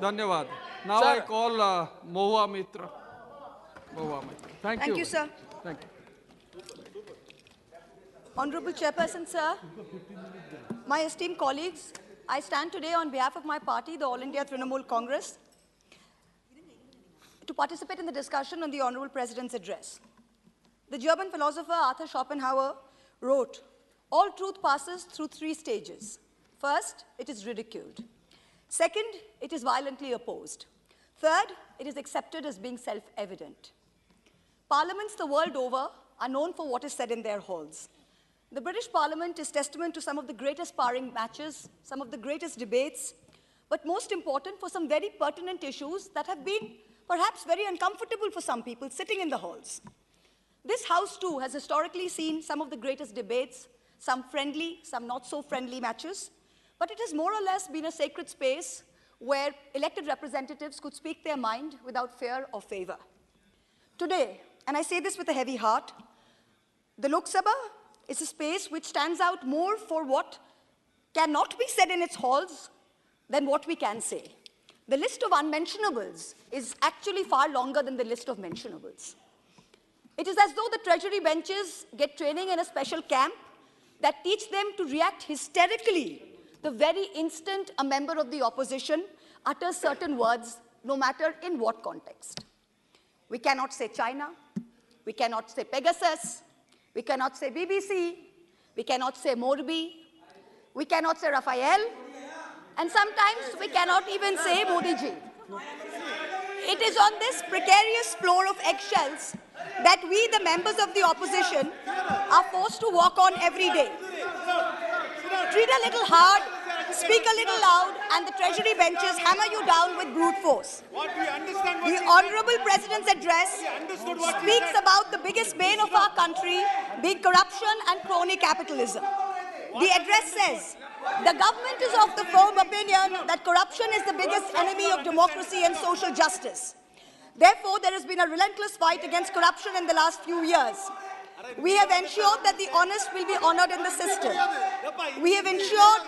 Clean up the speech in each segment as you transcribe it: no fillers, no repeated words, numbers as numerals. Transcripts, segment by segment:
Dhanyavad. Now Sir. I call Mahua Moitra. Mahua Moitra. Thank you. Thank you, sir. Thank you. Honorable Chairperson, sir, my esteemed colleagues, I stand today on behalf of my party, the All India Trinamool Congress, to participate in the discussion on the Honorable President's address. The German philosopher Arthur Schopenhauer wrote, "All truth passes through 3 stages. First, it is ridiculed. Second, it is violently opposed. Third, it is accepted as being self-evident." Parliaments the world over are known for what is said in their halls. The British Parliament is testament to some of the greatest sparring matches, some of the greatest debates, but most important for some very pertinent issues that have been perhaps very uncomfortable for some people sitting in the halls. This House, too, has historically seen some of the greatest debates, some friendly, some not so friendly matches, but it has more or less been a sacred space where elected representatives could speak their mind without fear or favor. Today, and I say this with a heavy heart, the Lok Sabha is a space which stands out more for what cannot be said in its halls than what we can say. The list of unmentionables is actually far longer than the list of mentionables. It is as though the Treasury benches get training in a special camp that teach them to react hysterically the very instant a member of the opposition utters certain words, no matter in what context. We cannot say China, we cannot say Pegasus, we cannot say BBC, we cannot say Morbi, we cannot say Raphael, and sometimes we cannot even say Modi ji. It is on this precarious floor of eggshells that we, the members of the opposition, are forced to walk on every day. Treat a little hard, speak a little loud, and the Treasury benches hammer you down with brute force. The Honorable President's address speaks about the biggest bane of our country being corruption and crony capitalism. The address says, "The government is of the firm opinion that corruption is the biggest enemy of democracy and social justice. Therefore, there has been a relentless fight against corruption in the last few years. We have ensured that the honest will be honored in the system. We have ensured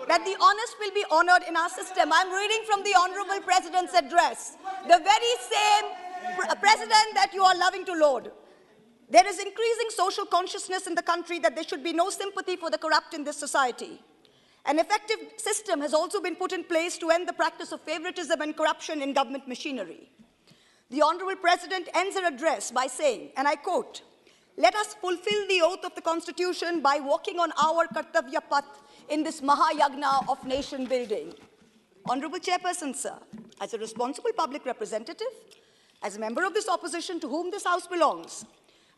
that the honest will be honored in our system." I'm reading from the Honorable President's address, the very same president that you are loving to laud. "There is increasing social consciousness in the country that there should be no sympathy for the corrupt in this society. An effective system has also been put in place to end the practice of favoritism and corruption in government machinery." The Honorable President ends her address by saying, and I quote, "Let us fulfill the oath of the Constitution by walking on our Kartavya Path in this Mahayagna of nation building." Honorable Chairperson, sir, as a responsible public representative, as a member of this opposition to whom this House belongs,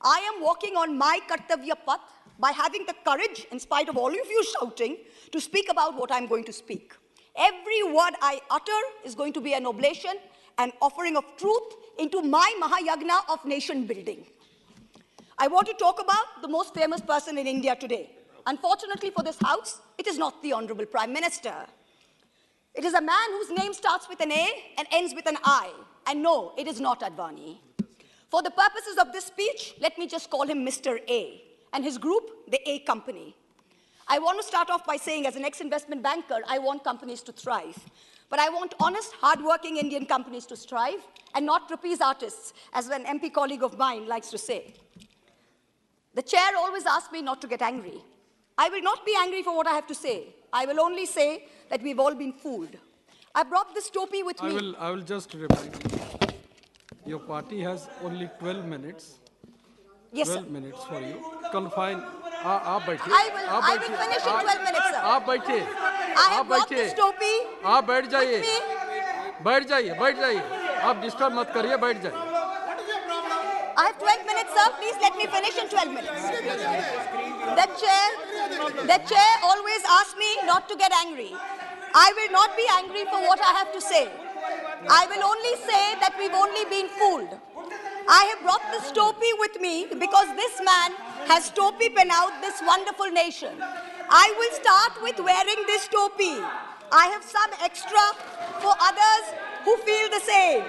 I am walking on my Kartavya Path by having the courage, in spite of all of you shouting, to speak about what I'm going to speak. Every word I utter is going to be an oblation, an offering of truth into my Mahayagna of nation building. I want to talk about the most famous person in India today. Unfortunately for this House, it is not the Honorable Prime Minister. It is a man whose name starts with an A and ends with an I. And no, it is not Adani. For the purposes of this speech, let me just call him Mr. A, and his group, the A Company. I want to start off by saying, as an ex-investment banker, I want companies to thrive. But I want honest, hard-working Indian companies to strive, and not trapeze artists, as an MP colleague of mine likes to say. The chair always asks me not to get angry. I will not be angry for what I have to say. I will only say that we've all been fooled. I brought this topi with me. I will just remind you. Your party has only 12 minutes. Yes, 12 sir. minutes for you. Confine. आप बैठिए. I will finish in 12 minutes, sir. आप बैठिए. I have brought this topi आप बैठ जाइए. with me. बैठ जाइए. आप डिस्टर्ब मत करिए, बैठ जाइए. I have 12 minutes, sir. Please let me finish in 12 minutes. The chair always asks me not to get angry. I will not be angry for what I have to say. I will only say that we've only been fooled. I have brought this topi with me because this man has Topi Pehanoed this wonderful nation. I will start with wearing this topi. I have some extra for others who feel the same.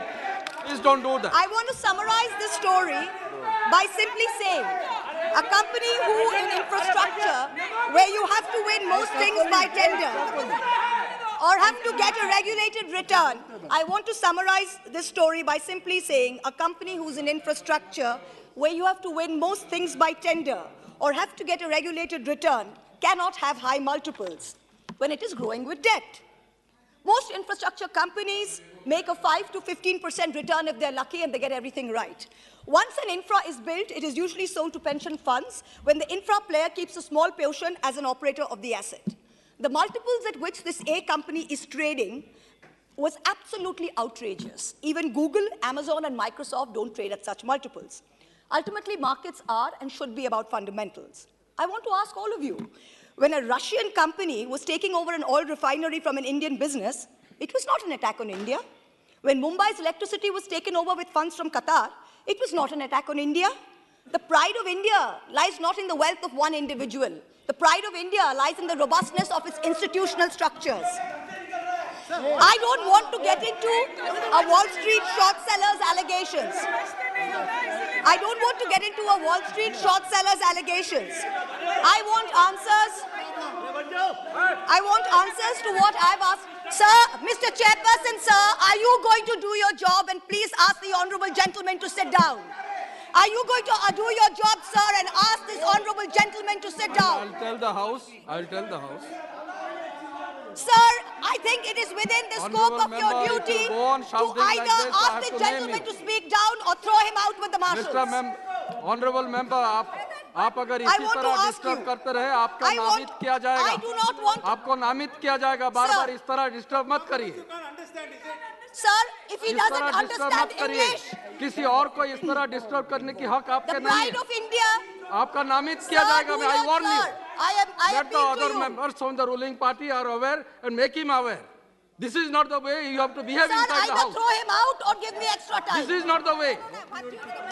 Please don't do that. I want to summarize this story by simply saying, a company who in infrastructure, where you have to win most things by tender, or have to get a regulated return. I want to summarize this story by simply saying a company who's in infrastructure where you have to win most things by tender or have to get a regulated return cannot have high multiples when it is growing with debt. Most infrastructure companies make a 5 to 15% return if they're lucky and they get everything right. Once an infra is built, it is usually sold to pension funds when the infra player keeps a small portion as an operator of the asset. The multiples at which this A company is trading was absolutely outrageous. Even Google, Amazon, and Microsoft don't trade at such multiples. Ultimately, markets are and should be about fundamentals. I want to ask all of you, when a Russian company was taking over an oil refinery from an Indian business, it was not an attack on India. When Mumbai's electricity was taken over with funds from Qatar, it was not an attack on India. The pride of India lies not in the wealth of one individual. The pride of India lies in the robustness of its institutional structures. I don't want to get into a Wall Street short sellers allegations. I don't want to get into a Wall Street short sellers allegations. I want answers to what I've asked. Sir, Mr. Chairperson, sir, are you going to do your job? And please ask the honorable gentleman to sit down. Are you going to do your job, sir, and ask this honorable gentleman to sit down? I'll tell the House. Sir, I think it is within the scope of your duty to either ask the gentleman to speak down or throw him out with the marshals. Honorable member, आप अगर इसी तरह disturb करते रहे, आपका नामित किया जाएगा। I do not want to. आपको नामित किया जाएगा। बार-बार इस तरह डिस्टर्ब मत करिए। Sir, if he doesn't understand English, किसी और को इस तरह डिस्टर्ब करने की हक आपके नहीं है। the pride of India. आपका नामित किया जाएगा। I warn you. I Let the other members from the ruling party are aware and make him aware. This is not the way you have to behave inside the house. Either throw him out or give me extra time. This is not the way.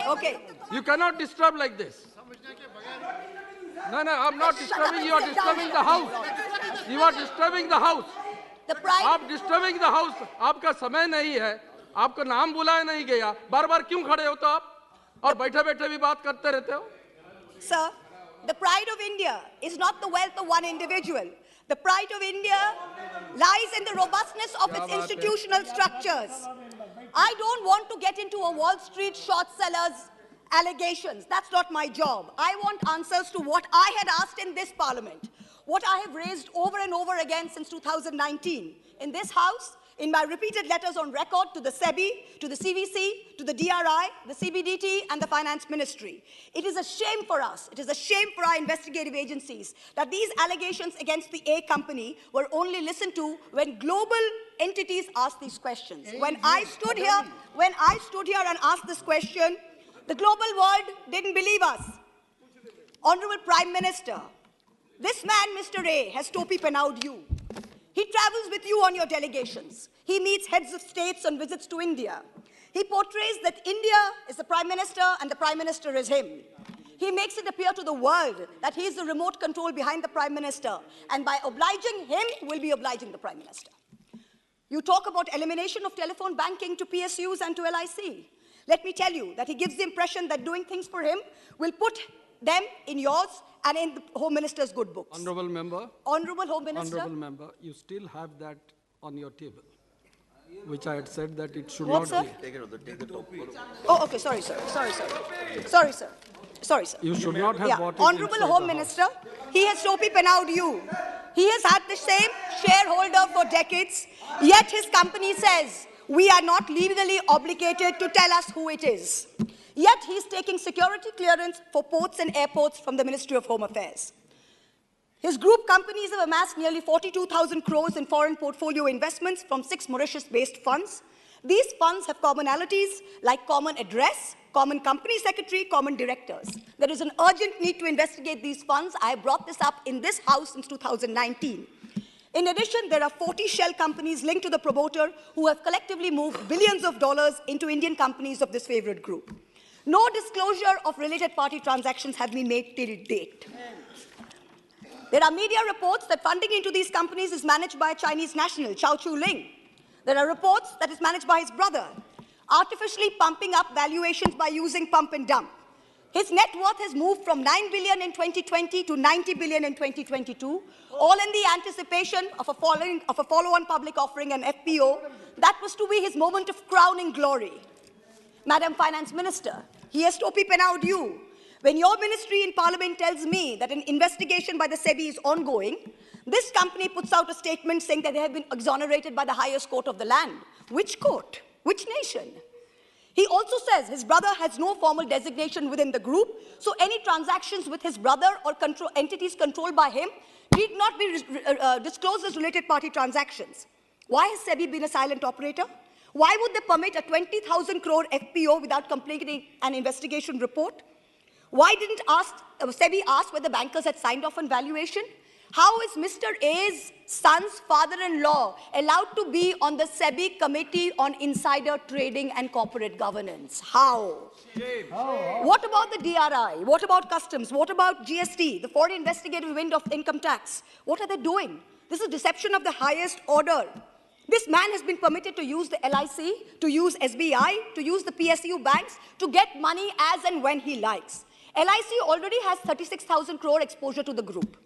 Okay. You cannot disturb like this. No, I'm not disturbing. You are disturbing the house. You are disturbing the house. The pride. आप disturbing the house. आपका समय नहीं है. आपको नाम बुलाया नहीं गया. बार-बार क्यों खड़े हो तो आप? और बैठे-बैठे भी बात करते रहते हो? Sir, the pride of India is not the wealth of one individual. The pride of India lies in the robustness of its institutional structures. I don't want to get into a Wall Street short sellers allegations. That's not my job. I want answers to what I had asked in this parliament, what I have raised over and over again since 2019 in this house, in my repeated letters on record to the SEBI, to the CVC, to the DRI, the CBDT, and the Finance Ministry. It is a shame for us, it is a shame for our investigative agencies that these allegations against the A company were only listened to when global entities asked these questions. When I stood here and asked this question, the global world didn't believe us. Honorable Prime Minister, this man, Mr. A, has Topi Pehanoed you. He travels with you on your delegations. He meets heads of states on visits to India. He portrays that India is the Prime Minister and the Prime Minister is him. He makes it appear to the world that he is the remote control behind the Prime Minister, and by obliging him, we'll be obliging the Prime Minister. You talk about elimination of telephone banking to PSUs and to LIC. Let me tell you that he gives the impression that doing things for him will put them in yours and in the Home Minister's good books. Honorable Member. Honorable Home Minister. Honorable Member, you still have that on your table, which I had said that it should What, not sir? be. Take the top. Oh, okay, sorry, sir. Sorry, sir. You should not have bought it Honorable inside Home the Minister, he has Topi Pehanoed you. He has had the same shareholder for decades, yet his company says, we are not legally obligated to tell us who it is. Yet he's taking security clearance for ports and airports from the Ministry of Home Affairs. His group companies have amassed nearly 42,000 crores in foreign portfolio investments from 6 Mauritius-based funds. These funds have commonalities like common address, common company secretary, common directors. There is an urgent need to investigate these funds. I have brought this up in this house since 2019. In addition, there are 40 shell companies linked to the promoter who have collectively moved billions of dollars into Indian companies of this favorite group. No disclosure of related party transactions have been made till date. There are media reports that funding into these companies is managed by a Chinese national, Chao Chu-ling. There are reports that it's managed by his brother, artificially pumping up valuations by using pump and dump. His net worth has moved from 9 billion in 2020 to 90 billion in 2022, all in the anticipation of a follow-on public offering, an FPO. That was to be his moment of crowning glory. Madam Finance Minister, here's Topi Pehanoed you. When your ministry in Parliament tells me that an investigation by the SEBI is ongoing, this company puts out a statement saying that they have been exonerated by the highest court of the land. Which court? Which nation? He also says his brother has no formal designation within the group, so any transactions with his brother or entities controlled by him need not be disclosed as related party transactions. Why has SEBI been a silent operator? Why would they permit a 20,000 crore FPO without completing an investigation report? Why didn't SEBI ask whether bankers had signed off on valuation? How is Mr. A's son's father-in-law allowed to be on the SEBI Committee on Insider Trading and Corporate Governance? How? Shame. What about the DRI? What about customs? What about GST, the foreign investigative wing of income tax? What are they doing? This is deception of the highest order. This man has been permitted to use the LIC, to use SBI, to use the PSU banks, to get money as and when he likes. LIC already has 36,000 crore exposure to the group.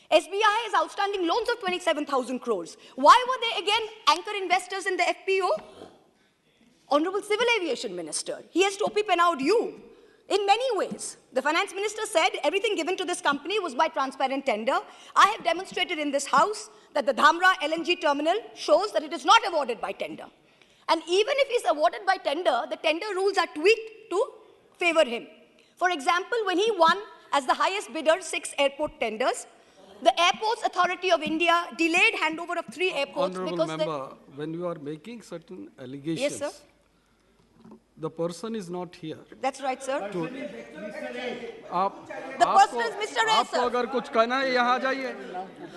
SBI has outstanding loans of 27,000 crores. Why were they again anchor investors in the FPO? Honorable Civil Aviation Minister, he has Topi Pehanoed you. In many ways, the Finance Minister said everything given to this company was by transparent tender. I have demonstrated in this House that the Dhamra LNG terminal shows that it is not awarded by tender. And even if it is awarded by tender, the tender rules are tweaked to favor him. For example, when he won as the highest bidder 6 airport tenders, the Airports Authority of India delayed handover of 3 airports Honorable member, when you are making certain allegations, yes, sir. The person is not here. That's right, sir. The person is Mr. A, sir. अगर कुछ कहना है यहाँ जाइए.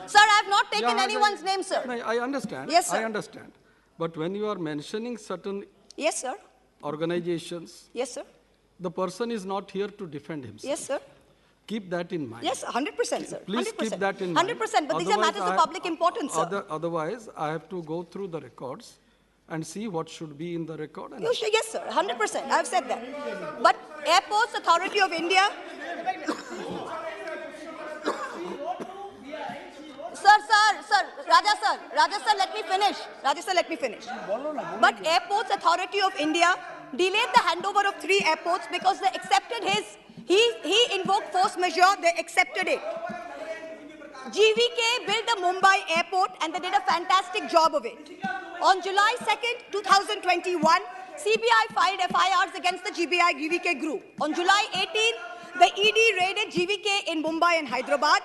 Sir, I have not taken anyone's name, sir. No, I understand. Yes, sir. I understand. But when you are mentioning certain yes, sir. organizations, yes, sir. The person is not here to defend himself. Yes, sir. Keep that in mind. Yes, 100%, sir. Please 100%. keep that in mind. 100%, but these are matters of public importance, sir. Otherwise, I have to go through the records and see what should be in the record. And yes, sir, 100%. I have said that. But Airports Authority of India... Sir, Raja sir, let me finish. But Airports Authority of India delayed the handover of 3 airports because they accepted he invoked force majeure, they accepted it. GVK built the Mumbai airport and they did a fantastic job of it. On July 2nd, 2021, CBI filed FIRs against the GVK group. On July 18th, the ED raided GVK in Mumbai and Hyderabad,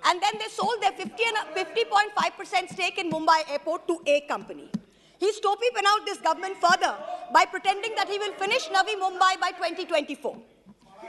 and then they sold their 50.5% stake in Mumbai airport to a company. He's Topi Pehanoed this government further by pretending that he will finish Navi Mumbai by 2024.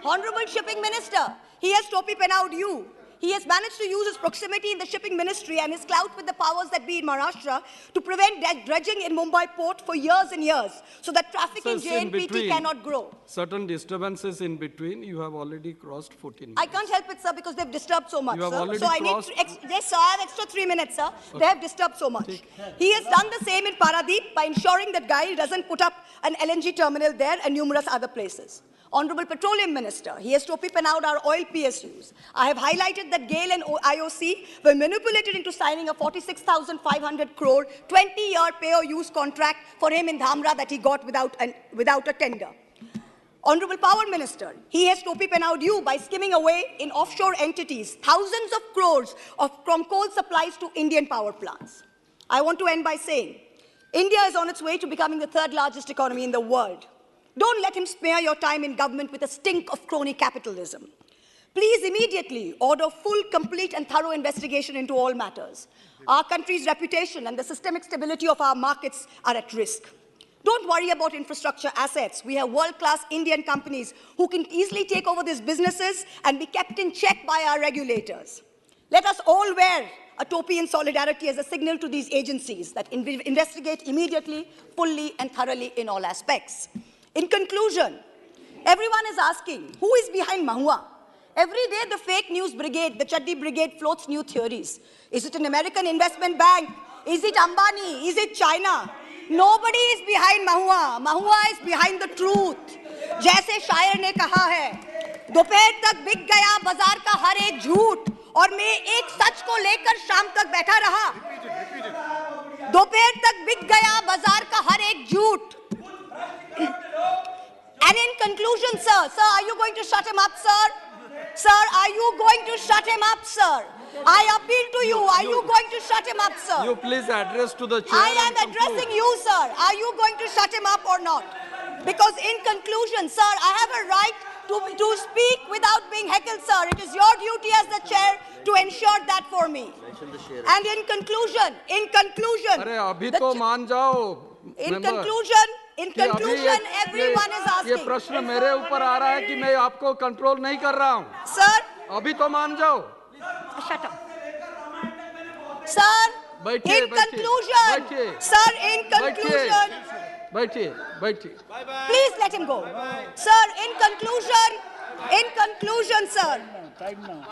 Honorable Shipping Minister, he has Topi Pehanoed you. He has managed to use his proximity in the shipping ministry and his clout with the powers that be in Maharashtra to prevent dredging in Mumbai port for years and years, so that traffic in JNPT cannot grow. Certain disturbances in between, you have already crossed 14 minutes. I can't help it, sir, because they've disturbed so much, you have sir. Already so I need yes, sir, I have extra 3 minutes, sir. Okay. They have disturbed so much. He has done the same in Paradeep by ensuring that GAIL doesn't put up an LNG terminal there and numerous other places. Honorable Petroleum Minister, he has Topi Pehanoed our oil PSUs. I have highlighted that GAIL and IOC were manipulated into signing a 46,500 crore 20-year pay-or-use contract for him in Dhamra that he got without a tender. Honorable Power Minister, he has Topi Pehanoed you by skimming away in offshore entities thousands of crores from coal supplies to Indian power plants. I want to end by saying, India is on its way to becoming the 3rd largest economy in the world. Don't let him spare your time in government with a stink of crony capitalism. Please immediately order full, complete and thorough investigation into all matters. Our country's reputation and the systemic stability of our markets are at risk. Don't worry about infrastructure assets. We have world-class Indian companies who can easily take over these businesses and be kept in check by our regulators. Let us all wear a topi in solidarity as a signal to these agencies that investigate immediately, fully and thoroughly in all aspects. In conclusion, everyone is asking, who is behind Mahua? Every day, the fake news brigade, the Chaddi brigade, floats new theories. Is it an American investment bank? Is it Ambani? Is it China? Nobody is behind Mahua. Mahua is behind the truth. जैसे शायर ने कहा है, दोपहर तक बिक गया बाजार का हर एक झूठ और मैं एक सच को लेकर शाम तक बैठा रहा। दोपहर तक बिक गया बाजार का हर एक झूठ। And in conclusion, sir, are you going to shut him up, sir? Sir, are you going to shut him up, sir? I appeal to you. Are you going to shut him up, sir? You please address to the chair. I am addressing you, sir. Are you going to shut him up or not? Because in conclusion, sir, I have a right to speak without being heckled, sir. It is your duty as the chair to ensure that for me. And in conclusion, अरे अभी तो मान जाओ. In conclusion, everyone is asking. ये प्रश्न मेरे ऊपर आ रहा है कि मैं आपको कंट्रोल नहीं कर रहा हूँ. Sir, अभी तो मान जाओ. Shut up. Sir, in conclusion, sir, in conclusion. बैठिए. Please let him go. Sir, in conclusion, sir.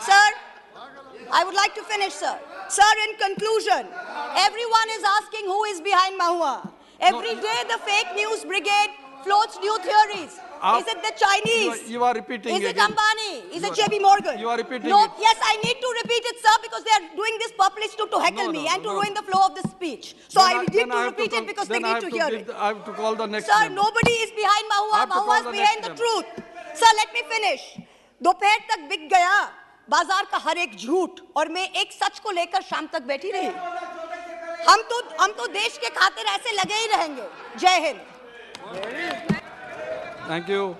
Sir, I would like to finish, sir. Sir, in conclusion, everyone is asking who is behind Mahua. Every day the fake news brigade floats new theories. Is it the Chinese? You are repeating Is it again. Ambani? Is it JB Morgan? You are repeating No, it. yes, I need to repeat it, sir, because they are doing this purposely to heckle me and to ruin the flow of the speech. So I need to repeat it because they need to hear it. I have to call the next Sir, member. nobody is behind Mahua. Mahua is behind the truth. Sir, let me finish. दोपहर तक बिक गया बाजार का हर एक झूठ और मैं एक सच को लेकर शाम तक बैठी रही. हम तो देश के खातिर ऐसे लगे ही रहेंगे. जय हिंद. Thank you.